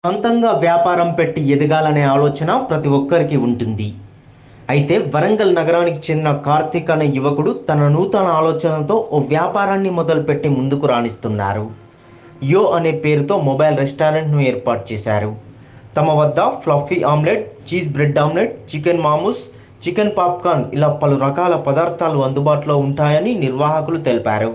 సొంతంగా వ్యాపారం పెట్టి ఎదగాలనే ఆలోచన ప్రతి ఒక్కరికి ఉంటుంది. అయితే వరంగల్ నగరానికి చెందిన కార్తిక్ అనే యువకుడు తన నూతన ఆలోచనతో ఓ వ్యాపారాన్ని మొదలుపెట్టి ముందుకు రాణిస్తున్నారు. యో అనే పేరుతో మొబైల్ రెస్టారెంట్ను ఏర్పాటు చేశారు. తమ వద్ద fluffy omelette, cheese bread omelette, chicken momos, chicken popcorn ఇలా పలు రకాల పదార్థాలు అందుబాటులో ఉంటాయని నిర్వాహకులు తెలిపారు.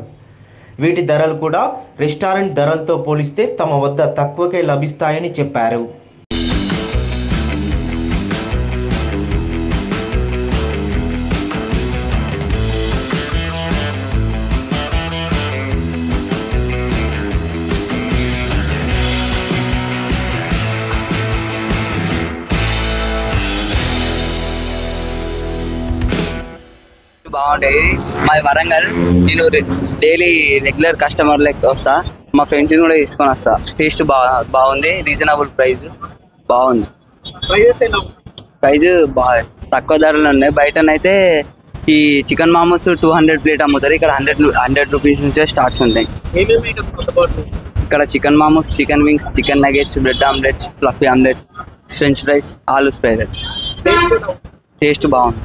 వీటి ధరలు కూడా రెస్టారెంట్ ధరలతో పోలిస్తే తమ వద్ద తక్కువకే లభిస్తాయని చెప్పారు. బాగుంటాయి. మా వరంగల్ నేను డైలీ రెగ్యులర్ కస్టమర్ లెక్క వస్తా. మా ఫ్రెండ్స్ కూడా తీసుకొని వస్తా. టేస్ట్ బాగుంది, రీజనబుల్ ప్రైస్ బాగుంది. ప్రైజ్ బాగా తక్కువ ధరలు ఉన్నాయి. బయటనైతే ఈ చికెన్ మామూస్ 200 ప్లేట్ అమ్ముతారు. ఇక్కడ 100 రూపీస్ నుంచే స్టార్ట్స్ ఉంటాయి. ఇక్కడ chicken momos, chicken wings, chicken nuggets, bread omelettes, fluffy omelette, French fries, ఆలూ స్ప్రైడ్. టేస్ట్ బాగుంది.